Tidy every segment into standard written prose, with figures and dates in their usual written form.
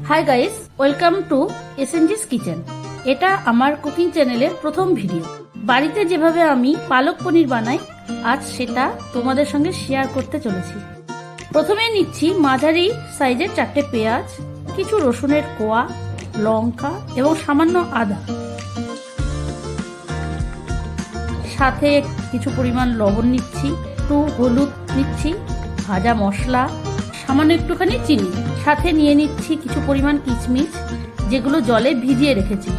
High guys, welcome to SNG's kitchen. এটা আমার cooking চ্যানেলের প্রথম ভিডিও। বাড়িতে যেভাবে আমি পালক পনির বানাই, আজ সেটা তোমাদের সঙ্গে শেয়ার করতে চলেছি। প্রথমে নিচ্ছি মাঝারি সাইজের 4টে পেঁয়াজ, কিছু রসুনের কোয়া, লঙ্কা এবং সামান্য আদা, সাথে কিছু পরিমাণ লবণ নিচ্ছি, একটু হলুদ নিচ্ছি, ভাজা মশলা, সামান্য একটুখানি চিনি, সাথে নিয়ে নিচ্ছি কিছু পরিমাণ কিশমিশ যেগুলো জলে ভিজিয়ে রেখেছি,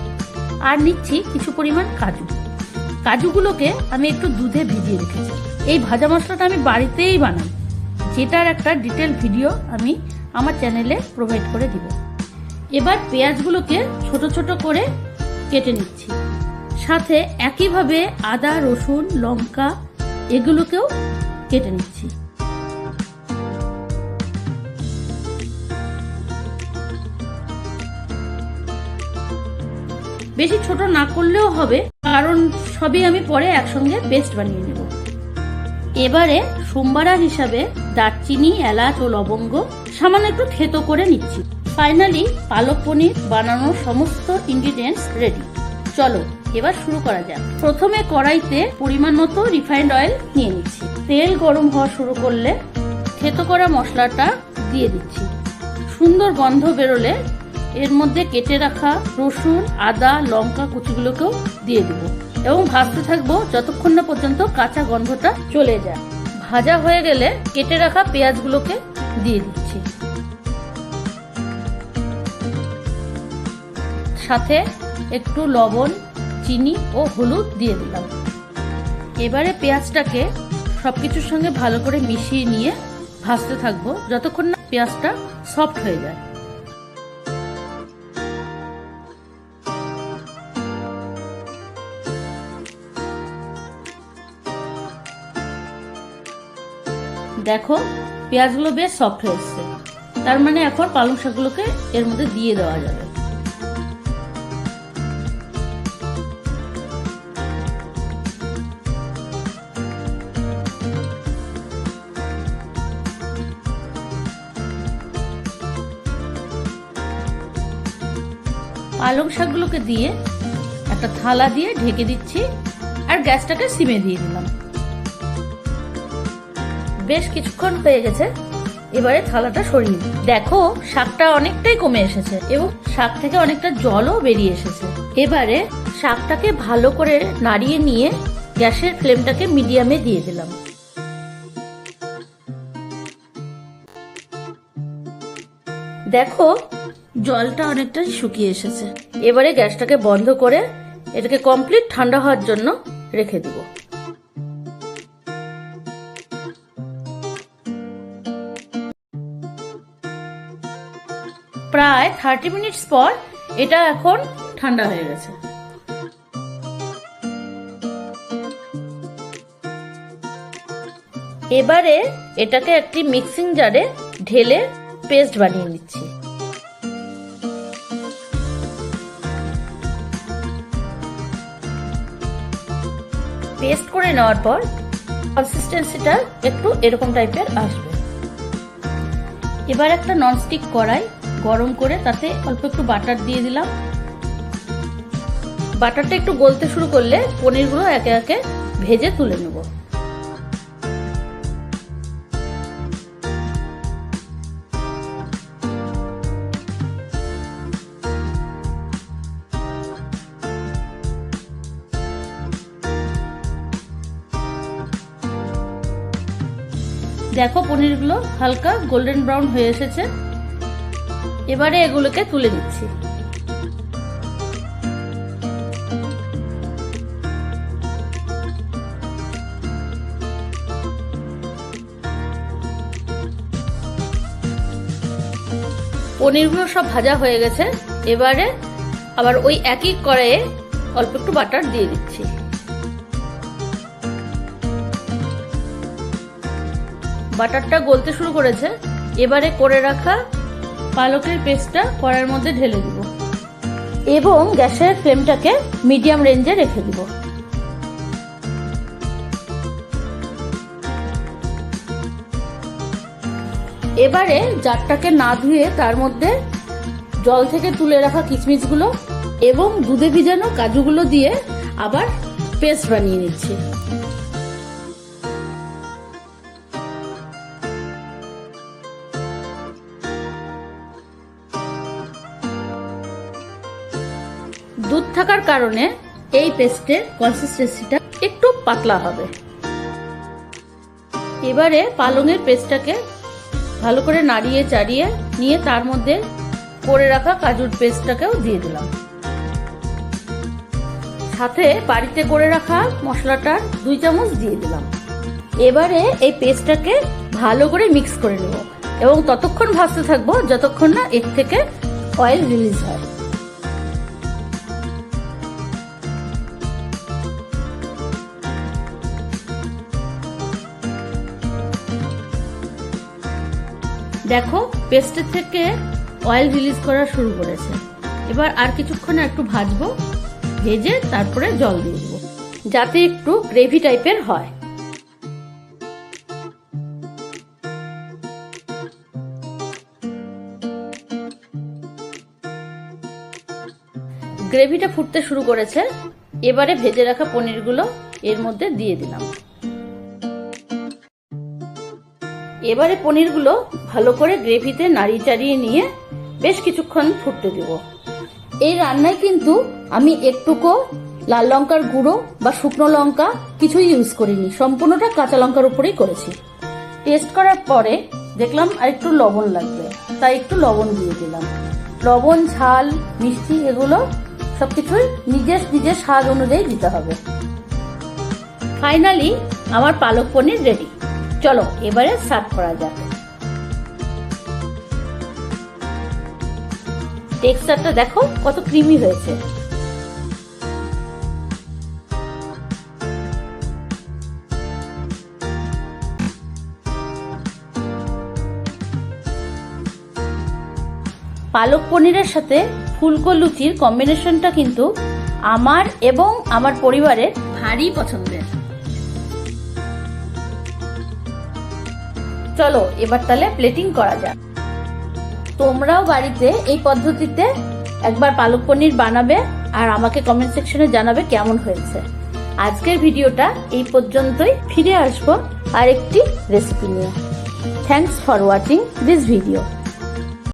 আর নিচ্ছি কিছু পরিমাণ কাজু। কাজুগুলোকে আমি একটু দুধে ভিজিয়ে রেখেছি। এই ভাজা মশলাটা আমি বাড়িতেই বানাই, যেটার একটা ডিটেল ভিডিও আমি আমার চ্যানেলে প্রোভাইড করে দিব। এবার পেঁয়াজগুলোকে ছোট ছোট করে কেটে নিচ্ছি, সাথে একইভাবে আদা, রসুন, লঙ্কা এগুলোকেও কেটে নিচ্ছি। বেশি ছোট না করলেও হবে, কারণ সবই আমি পরে একসঙ্গে পেস্ট বানিয়ে নেব। এবারে সোমবারা হিসাবে দারচিনি, এলাচ ও লবঙ্গ সামান্য একটু থেতো করে নিচ্ছি। ফাইনালি পালক পনির বানানোর সমস্ত ইনগ্রিডিয়েন্টস রেডি। চলো এবার শুরু করা যাক। প্রথমে কড়াইতে পরিমাণ মতো রিফাইন্ড অয়েল নিয়ে নিচ্ছি। তেল গরম হওয়া শুরু করলে থেতো করা মশলাটা দিয়ে দিচ্ছি। সুন্দর গন্ধ বেরোলে এর মধ্যে কেটে রাখা রসুন, আদা, লঙ্কা কুচিগুলোকেও দিয়ে দিব এবং ভাজতে থাকবো যতক্ষণ না পর্যন্ত কাঁচা গন্ধটা চলে যায়। ভাজা হয়ে গেলে কেটে রাখা পেঁয়াজগুলোকে দিয়ে দিচ্ছি, সাথে একটু লবণ, চিনি ও হলুদ দিয়ে দিলাম। এবারে পেঁয়াজটাকে সবকিছুর সঙ্গে ভালো করে মিশিয়ে নিয়ে ভাজতে থাকবো যতক্ষণ না পেঁয়াজটা সফট হয়ে যায়। দেখো পেঁয়াজগুলো বেশ সফট হয়ে এসছে, তার মানে এখন পালং শাকগুলোকে এর মধ্যে দিয়ে দেওয়া যাবে। পালং শাকগুলোকে দিয়ে একটা থালা দিয়ে ঢেকে দিচ্ছি আর গ্যাসটাকে সিমে দিয়ে দিলাম। বেশ কিছুক্ষণ হয়ে গেছে, এবারে থালাটা সরিয়ে দিই। দেখো শাকটা অনেকটাই কমে এসেছে এবং শাক থেকে অনেকটা জলও বেরিয়ে এসেছে। এবারে শাকটাকে ভালো করে নাড়িয়ে নিয়ে গ্যাসের ফ্লেমটাকে মিডিয়ামে দিয়ে দিলাম। দেখো জলটা অনেকটা শুকিয়ে এসেছে। এবারে গ্যাসটাকে বন্ধ করে এটাকে কমপ্লিট ঠান্ডা হওয়ার জন্য রেখে দিব। প্রায় 30 মিনিটস পর এটা এখন ঠান্ডা হয়ে গেছে। এবারে এটাকে একটি মিক্সিং জারে ঢেলে পেস্ট বানিয়ে নিচ্ছি। পেস্ট করে নেওয়ার পর কনসিস্টেন্সিটা একটু এরকম টাইপের আসবে। এবার একটা ননস্টিক কড়াই গরম করে তাতে অল্প একটু বাটার দিয়ে দিলাম। বাটারটা একটু গলতে শুরু করলে পনিরগুলো একে একে ভেজে তুলে নেব। দেখো পনিরগুলো হালকা গোল্ডেন ব্রাউন হয়ে এসেছে। এবারে এগুলোকে তুলে নিচ্ছি। পনিরগুলো সব ভাজা হয়ে গেছে। এবারে আবার ওই একই কড়াইয়ে অল্প একটু বাটার দিয়ে দিচ্ছি। বাটারটা গলতে শুরু করেছে। এবারে করে রাখা পালকের পেস্টটা কড়াইয়ের মধ্যে ঢেলে দিব এবং গ্যাসের ফ্লেমটাকে মিডিয়াম রেঞ্জে রেখে দিব। এবারে জারটাকে না ধুয়ে তার মধ্যে জল থেকে তুলে রাখা কিশমিশগুলো এবং দুধে ভিজানো কাজুগুলো দিয়ে আবার পেস্ট বানিয়ে নিচ্ছি। দুধ থাকার কারণে এই পেস্টের কনসিস্টেন্সিটা একটু পাতলা হবে। এবারে পালংয়ের পেস্টটাকে ভালো করে নাড়িয়ে চাড়িয়ে নিয়ে তার মধ্যে করে রাখা কাজুর পেস্টটাকেও দিয়ে দিলাম। সাথে বাড়িতে করে রাখা মশলাটার 2 চামচ দিয়ে দিলাম। এবারে এই পেস্টটাকে ভালো করে মিক্স করে নেব এবং ততক্ষণ ভাজতে থাকবো যতক্ষণ না এর থেকে অয়েল রিলিজ হয়। দেখো পেস্টের থেকে অয়েল রিলিজ করা শুরু করেছে। এবার আর কিছুক্ষণ একটু ভাজবো, ভেজে তারপরে জল দিয়ে দেবো যাতে একটু গ্রেভি টাইপের হয়। গ্রেভিটা ফুটতে শুরু করেছে। এবারে ভেজে রাখা পনিরগুলো এর মধ্যে দিয়ে দিলাম। এবারে পনিরগুলো ভালো করে গ্রেভিতে নাড়িয়ে চাড়িয়ে নিয়ে বেশ কিছুক্ষণ ফুটতে দেব। এই রান্নায় কিন্তু আমি একটুকু লাল লঙ্কার গুঁড়ো বা শুকনো লঙ্কা কিছুই ইউজ করিনি, সম্পূর্ণটা কাঁচা লঙ্কার উপরেই করেছি। টেস্ট করার পরে দেখলাম আর একটু লবণ লাগবে, তাই একটু লবণ দিয়ে দিলাম। লবণ, ঝাল, মিষ্টি এগুলো সবকিছুই নিজের নিজের স্বাদ অনুযায়ী দিতে হবে। ফাইনালি আমার পালক পনির রেডি। চলো এবারে সার্ভ করা যাক। টেক্সচারটা দেখো কত ক্রিমি হয়েছে। পালক পনিরের সাথে ফুলকো লুচির কম্বিনেশনটা কিন্তু আমার এবং আমার পরিবারের ভারী পছন্দের। চলো এবার তাহলে প্লেটিং করা যাক। তোমরাও বাড়িতে এই পদ্ধতিতে একবার পালক পনির বানাবে আর আমাকে কমেন্ট সেকশনে জানাবে কেমন হয়েছে। আজকের ভিডিওটা এই পর্যন্তই। ফিরে আসবো আরেকটি রেসিপি নিয়ে। Thanks for watching this video.